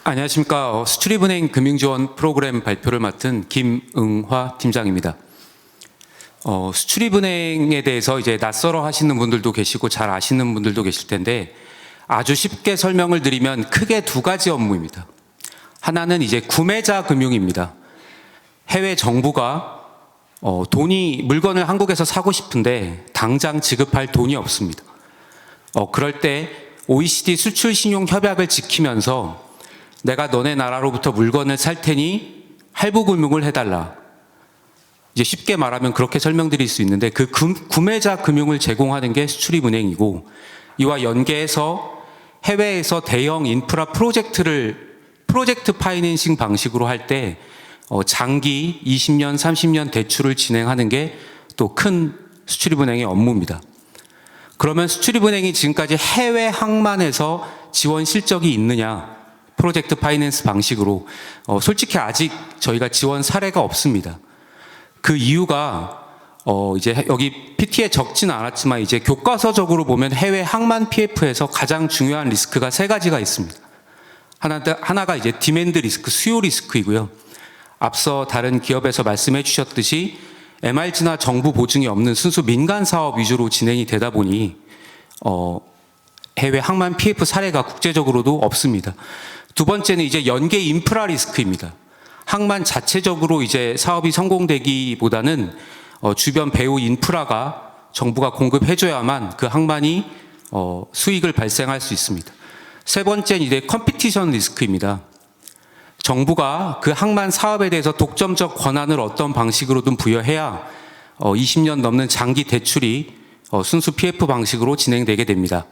안녕하십니까. 수출입은행 금융지원 프로그램 발표를 맡은 김응화 팀장입니다. 수출입은행에 대해서 이제 낯설어 하시는 분들도 계시고 잘 아시는 분들도 계실 텐데 아주 쉽게 설명을 드리면 크게 두 가지 업무입니다. 하나는 이제 구매자 금융입니다. 해외 정부가 물건을 한국에서 사고 싶은데 당장 지급할 돈이 없습니다. 그럴 때 OECD 수출 신용 협약을 지키면서 내가 너네 나라로부터 물건을 살 테니 할부 금융을 해달라. 이제 쉽게 말하면 그렇게 설명드릴 수 있는데 그 구매자 금융을 제공하는 게 수출입은행이고 이와 연계해서 해외에서 대형 인프라 프로젝트 파이낸싱 방식으로 할 때 장기 20년, 30년 대출을 진행하는 게 또 큰 수출입은행의 업무입니다. 그러면 수출입은행이 지금까지 해외 항만에서 지원 실적이 있느냐? 프로젝트 파이낸스 방식으로 솔직히 아직 저희가 지원 사례가 없습니다. 그 이유가 이제 여기 PT에 적지는 않았지만 이제 교과서적으로 보면 해외 항만 PF에서 가장 중요한 리스크가 세 가지가 있습니다. 하나가 이제 디맨드 리스크, 수요 리스크이고요. 앞서 다른 기업에서 말씀해 주셨듯이 MRG나 정부 보증이 없는 순수 민간 사업 위주로 진행이 되다 보니 해외 항만 PF 사례가 국제적으로도 없습니다. 두 번째는 이제 연계 인프라 리스크입니다. 항만 자체적으로 이제 사업이 성공되기보다는 주변 배후 인프라가 정부가 공급해줘야만 그 항만이 수익을 발생할 수 있습니다. 세 번째는 이제 컴피티션 리스크입니다. 정부가 그 항만 사업에 대해서 독점적 권한을 어떤 방식으로든 부여해야 20년 넘는 장기 대출이 순수 PF 방식으로 진행되게 됩니다.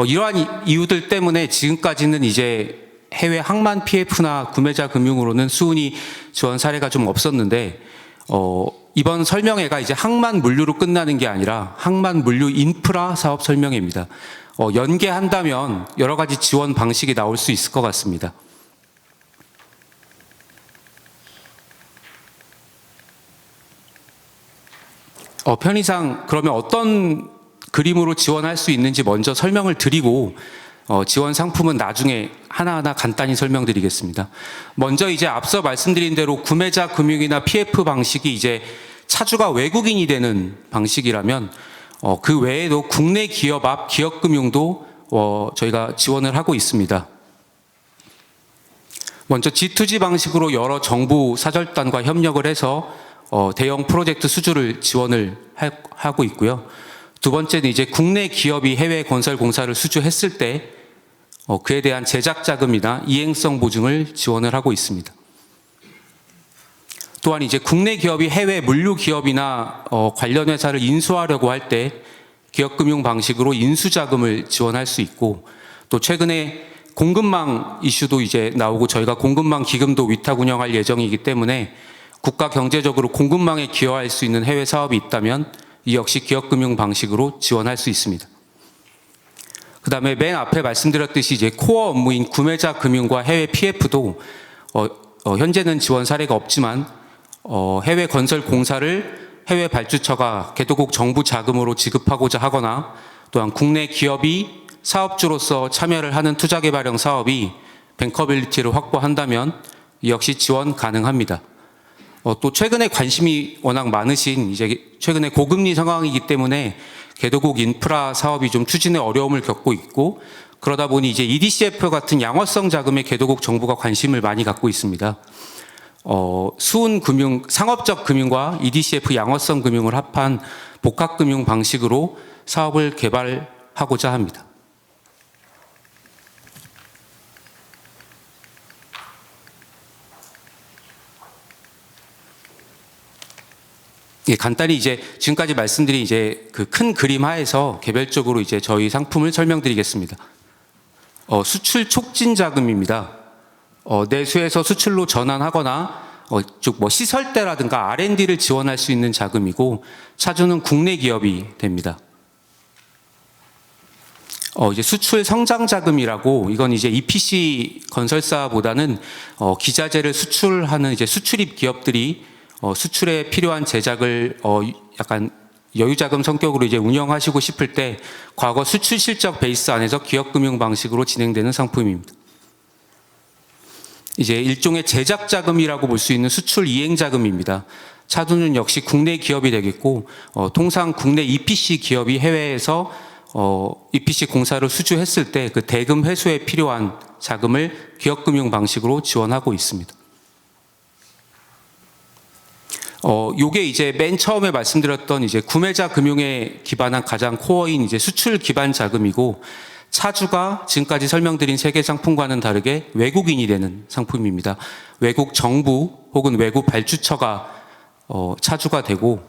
이러한 이유들 때문에 지금까지는 이제 해외 항만 PF나 구매자 금융으로는 수은이 지원 사례가 좀 없었는데 이번 설명회가 이제 항만 물류로 끝나는 게 아니라 항만 물류 인프라 사업 설명회입니다. 연계한다면 여러 가지 지원 방식이 나올 수 있을 것 같습니다. 편의상 그러면 어떤 그림으로 지원할 수 있는지 먼저 설명을 드리고 지원 상품은 나중에 하나하나 간단히 설명드리겠습니다. 먼저 이제 앞서 말씀드린 대로 구매자 금융이나 PF 방식이 이제 차주가 외국인이 되는 방식이라면 그 외에도 국내 기업 앞 기업금융도 저희가 지원을 하고 있습니다. 먼저 G2G 방식으로 여러 정부 사절단과 협력을 해서 대형 프로젝트 수주를 지원을 하고 있고요. 두 번째는 이제 국내 기업이 해외 건설 공사를 수주했을 때 그에 대한 제작 자금이나 이행성 보증을 지원을 하고 있습니다. 또한 이제 국내 기업이 해외 물류 기업이나 관련 회사를 인수하려고 할 때 기업금융 방식으로 인수 자금을 지원할 수 있고 또 최근에 공급망 이슈도 이제 나오고 저희가 공급망 기금도 위탁 운영할 예정이기 때문에 국가 경제적으로 공급망에 기여할 수 있는 해외 사업이 있다면 이 역시 기업금융 방식으로 지원할 수 있습니다. 그 다음에 맨 앞에 말씀드렸듯이 이제 코어 업무인 구매자 금융과 해외 PF도 현재는 지원 사례가 없지만 해외 건설 공사를 해외 발주처가 개도국 정부 자금으로 지급하고자 하거나 또한 국내 기업이 사업주로서 참여를 하는 투자개발형 사업이 뱅커빌리티를 확보한다면 이 역시 지원 가능합니다. 또 최근에 관심이 워낙 많으신 이제 최근에 고금리 상황이기 때문에 개도국 인프라 사업이 좀 추진에 어려움을 겪고 있고 그러다 보니 이제 EDCF 같은 양어성 자금에 개도국 정부가 관심을 많이 갖고 있습니다. 수은 금융, 상업적 금융과 EDCF 양어성 금융을 합한 복합 금융 방식으로 사업을 개발하고자 합니다. 예, 간단히 이제 지금까지 말씀드린 이제 그 큰 그림 하에서 개별적으로 이제 저희 상품을 설명드리겠습니다. 수출 촉진 자금입니다. 내수에서 수출로 전환하거나 즉 시설대라든가 R&D를 지원할 수 있는 자금이고 차주는 국내 기업이 됩니다. 이제 수출 성장 자금이라고 이건 이제 EPC 건설사보다는 기자재를 수출하는 이제 수출입 기업들이 수출에 필요한 제작을 약간 여유자금 성격으로 이제 운영하시고 싶을 때 과거 수출 실적 베이스 안에서 기업금융 방식으로 진행되는 상품입니다. 이제 일종의 제작 자금이라고 볼 수 있는 수출 이행 자금입니다. 차주는 역시 국내 기업이 되겠고, 통상 국내 EPC 기업이 해외에서 EPC 공사를 수주했을 때 그 대금 회수에 필요한 자금을 기업금융 방식으로 지원하고 있습니다. 요게 이제 맨 처음에 말씀드렸던 이제 구매자 금융에 기반한 가장 코어인 이제 수출 기반 자금이고, 차주가 지금까지 설명드린 세 개 상품과는 다르게 외국인이 되는 상품입니다. 외국 정부 혹은 외국 발주처가 차주가 되고,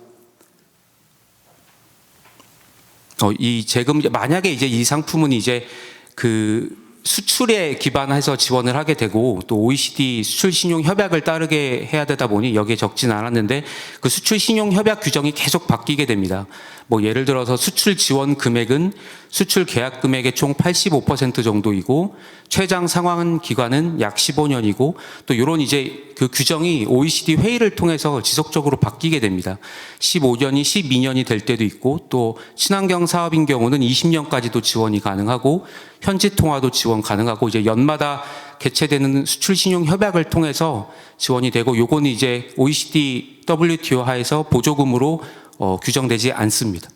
이 재금, 만약에 이제 이 상품은 이제 그 수출에 기반해서 지원을 하게 되고, 또 OECD 수출 신용 협약을 따르게 해야 되다 보니 여기에 적진 않았는데, 그 수출 신용 협약 규정이 계속 바뀌게 됩니다. 뭐 예를 들어서 수출 지원 금액은 수출 계약 금액의 총 85% 정도이고, 최장 상환 기간은 약 15년이고, 또 이런 이제 그 규정이 OECD 회의를 통해서 지속적으로 바뀌게 됩니다. 15년이 12년이 될 때도 있고, 또 친환경 사업인 경우는 20년까지도 지원이 가능하고, 현지 통화도 지원 가능하고, 이제 연마다 개최되는 수출 신용 협약을 통해서 지원이 되고, 요거는 이제 OECD WTO 하에서 보조금으로 규정되지 않습니다.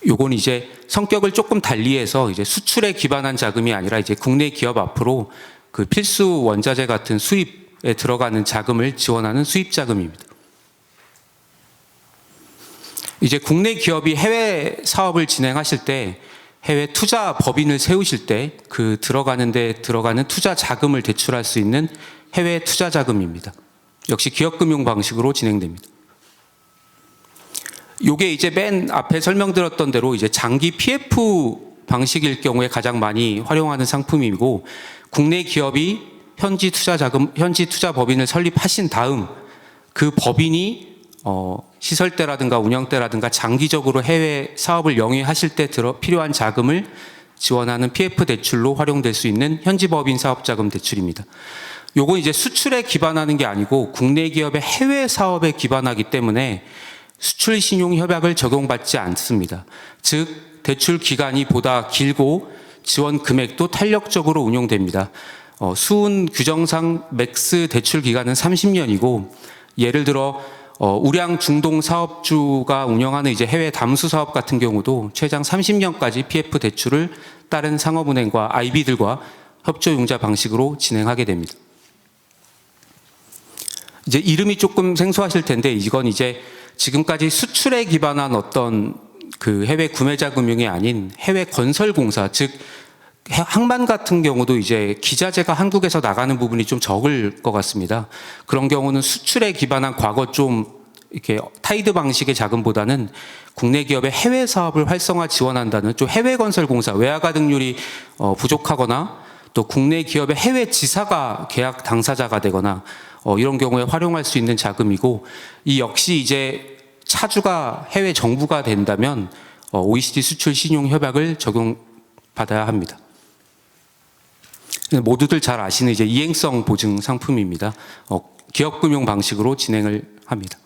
요건 이제 성격을 조금 달리해서 이제 수출에 기반한 자금이 아니라 이제 국내 기업 앞으로 그 필수 원자재 같은 수입에 들어가는 자금을 지원하는 수입 자금입니다. 이제 국내 기업이 해외 사업을 진행하실 때, 해외 투자 법인을 세우실 때 그 들어가는 투자 자금을 대출할 수 있는 해외 투자 자금입니다. 역시 기업금융 방식으로 진행됩니다. 요게 이제 맨 앞에 설명드렸던 대로 이제 장기 PF 방식일 경우에 가장 많이 활용하는 상품이고, 국내 기업이 현지 투자 법인을 설립하신 다음 그 법인이 시설대라든가 운영대라든가 장기적으로 해외 사업을 영위하실 때 필요한 자금을 지원하는 PF 대출로 활용될 수 있는 현지 법인 사업자금 대출입니다. 요건 이제 수출에 기반하는 게 아니고 국내 기업의 해외 사업에 기반하기 때문에 수출 신용 협약을 적용받지 않습니다. 즉 대출 기간이 보다 길고 지원 금액도 탄력적으로 운용됩니다. 수은 규정상 맥스 대출 기간은 30년이고, 예를 들어 우량 중동 사업주가 운영하는 이제 해외 담수 사업 같은 경우도 최장 30년까지 PF 대출을 다른 상업은행과 IB들과 협조융자 방식으로 진행하게 됩니다. 이제 이름이 조금 생소하실 텐데, 이건 이제 지금까지 수출에 기반한 어떤 그 해외 구매자 금융이 아닌 해외 건설공사, 즉 항만 같은 경우도 이제 기자재가 한국에서 나가는 부분이 좀 적을 것 같습니다. 그런 경우는 수출에 기반한 과거 좀 이렇게 타이드 방식의 자금보다는 국내 기업의 해외 사업을 활성화 지원한다는 좀 해외 건설공사, 외화가 등률이 부족하거나 또 국내 기업의 해외 지사가 계약 당사자가 되거나 이런 경우에 활용할 수 있는 자금이고, 이 역시 이제 차주가 해외 정부가 된다면 OECD 수출 신용 협약을 적용받아야 합니다. 모두들 잘 아시는 이제 이행성 보증 상품입니다. 기업금융 방식으로 진행을 합니다.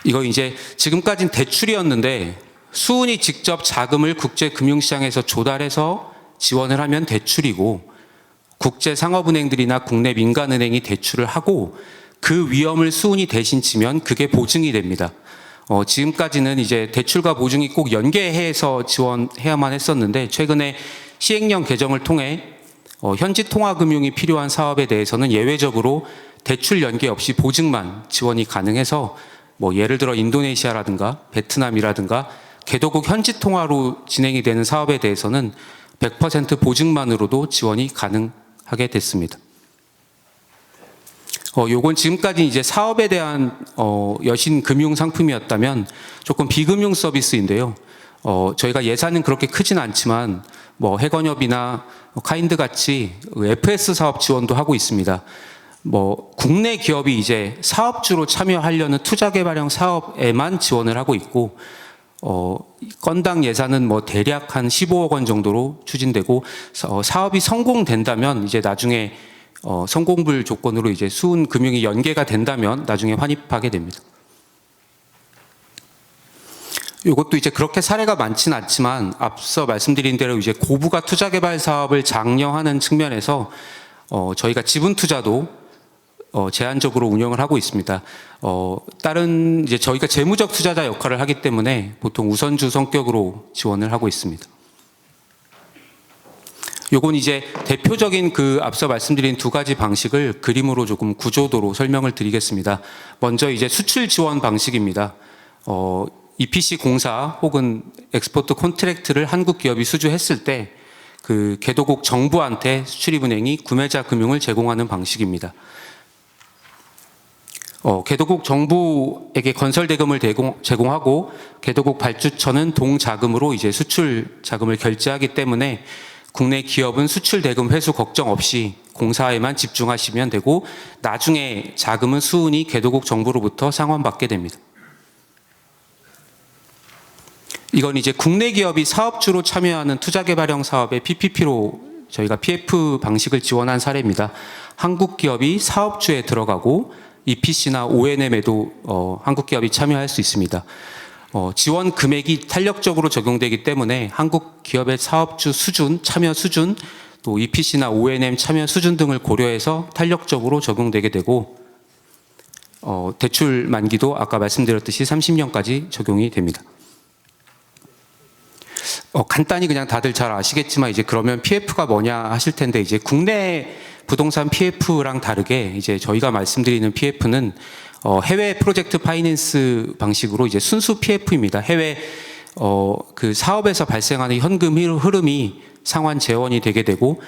이거 이제 지금까지는 대출이었는데, 수은이 직접 자금을 국제금융시장에서 조달해서 지원을 하면 대출이고, 국제상업은행들이나 국내 민간은행이 대출을 하고 그 위험을 수은이 대신 지면 그게 보증이 됩니다. 지금까지는 이제 대출과 보증이 꼭 연계해서 지원해야만 했었는데, 최근에 시행령 개정을 통해 현지 통화금융이 필요한 사업에 대해서는 예외적으로 대출 연계 없이 보증만 지원이 가능해서, 뭐 예를 들어 인도네시아라든가 베트남이라든가 개도국 현지 통화로 진행이 되는 사업에 대해서는 100% 보증만으로도 지원이 가능하게 됐습니다. 요건 지금까지 이제 사업에 대한 여신 금융 상품이었다면 조금 비금융 서비스인데요. 저희가 예산은 그렇게 크진 않지만 뭐 해건협이나 카인드 같이 FS 사업 지원도 하고 있습니다. 뭐 국내 기업이 이제 사업주로 참여하려는 투자개발형 사업에만 지원을 하고 있고, 건당 예산은 뭐 대략 한 15억 원 정도로 추진되고, 사업이 성공된다면 이제 나중에 성공불 조건으로 이제 수은 금융이 연계가 된다면 나중에 환입하게 됩니다. 이것도 이제 그렇게 사례가 많지는 않지만 앞서 말씀드린 대로 이제 고부가 투자개발 사업을 장려하는 측면에서 저희가 지분 투자도 제한적으로 운영을 하고 있습니다. 다른 이제 저희가 재무적 투자자 역할을 하기 때문에 보통 우선주 성격으로 지원을 하고 있습니다. 요건 이제 대표적인 그 앞서 말씀드린 두 가지 방식을 그림으로 조금 구조도로 설명을 드리겠습니다. 먼저 이제 수출 지원 방식입니다. EPC 공사 혹은 엑스포트 콘트랙트를 한국 기업이 수주했을 때 그 개도국 정부한테 수출입은행이 구매자 금융을 제공하는 방식입니다. 개도국 정부에게 건설 대금을 제공하고 개도국 발주처는 동자금으로 이제 수출 자금을 결제하기 때문에 국내 기업은 수출 대금 회수 걱정 없이 공사에만 집중하시면 되고 나중에 자금은 수은이 개도국 정부로부터 상환받게 됩니다. 이건 이제 국내 기업이 사업주로 참여하는 투자개발형 사업의 PPP로 저희가 PF 방식을 지원한 사례입니다. 한국 기업이 사업주에 들어가고 EPC나 O&M에도 한국 기업이 참여할 수 있습니다. 지원 금액이 탄력적으로 적용되기 때문에 한국 기업의 사업주 수준, 참여 수준, 또 EPC나 O&M 참여 수준 등을 고려해서 탄력적으로 적용되게 되고 대출 만기도 아까 말씀드렸듯이 30년까지 적용이 됩니다. 간단히 그냥 다들 잘 아시겠지만 이제 그러면 PF가 뭐냐 하실 텐데 이제 국내 부동산 PF랑 다르게 이제 저희가 말씀드리는 PF는 해외 프로젝트 파이낸스 방식으로 이제 순수 PF입니다. 해외 그 사업에서 발생하는 현금 흐름이 상환 재원이 되게 되고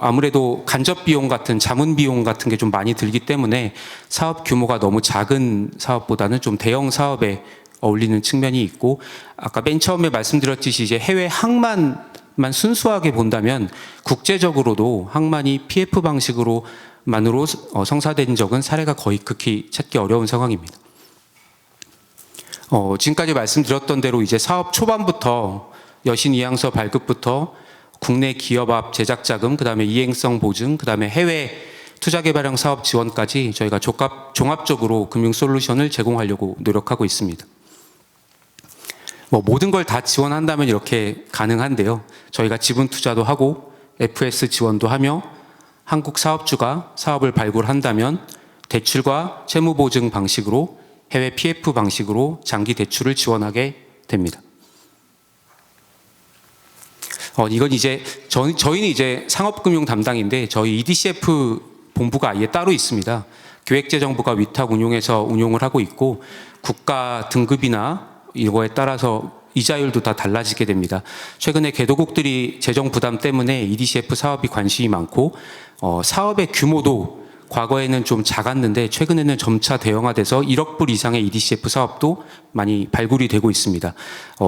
아무래도 간접 비용 같은 자문 비용 같은 게 좀 많이 들기 때문에 사업 규모가 너무 작은 사업보다는 좀 대형 사업에 어울리는 측면이 있고 아까 맨 처음에 말씀드렸듯이 이제 해외 항만만 순수하게 본다면 국제적으로도 항만이 PF 방식으로만으로 성사된 적은 사례가 거의 극히 찾기 어려운 상황입니다. 지금까지 말씀드렸던 대로 이제 사업 초반부터 여신 이양서 발급부터 국내 기업 앞 제작 자금, 그다음에 이행성 보증, 그다음에 해외 투자개발형 사업 지원까지 저희가 종합적으로 금융 솔루션을 제공하려고 노력하고 있습니다. 모든 걸 다 지원한다면 이렇게 가능한데요. 저희가 지분 투자도 하고 FS 지원도 하며 한국 사업주가 사업을 발굴한다면 대출과 채무보증 방식으로 해외 PF 방식으로 장기 대출을 지원하게 됩니다. 이건 이제 저희는 이제 상업금융 담당인데 저희 EDCF 본부가 아예 따로 있습니다. 기획재정부가 위탁 운용해서 운용을 하고 있고 국가 등급이나 이거에 따라서 이자율도 다 달라지게 됩니다. 최근에 개도국들이 재정 부담 때문에 EDCF 사업이 관심이 많고 사업의 규모도 과거에는 좀 작았는데 최근에는 점차 대형화돼서 1억 불 이상의 EDCF 사업도 많이 발굴이 되고 있습니다.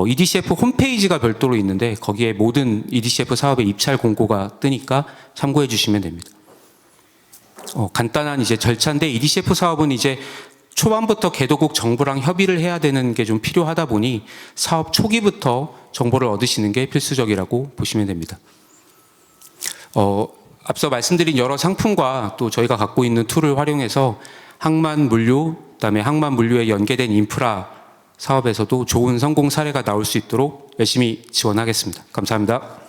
EDCF 홈페이지가 별도로 있는데 거기에 모든 EDCF 사업의 입찰 공고가 뜨니까 참고해 주시면 됩니다. 간단한 이제 절차인데 EDCF 사업은 이제 초반부터 개도국 정부랑 협의를 해야 되는 게 좀 필요하다 보니 사업 초기부터 정보를 얻으시는 게 필수적이라고 보시면 됩니다. 앞서 말씀드린 여러 상품과 또 저희가 갖고 있는 툴을 활용해서 항만 물류, 그다음에 항만 물류에 연계된 인프라 사업에서도 좋은 성공 사례가 나올 수 있도록 열심히 지원하겠습니다. 감사합니다.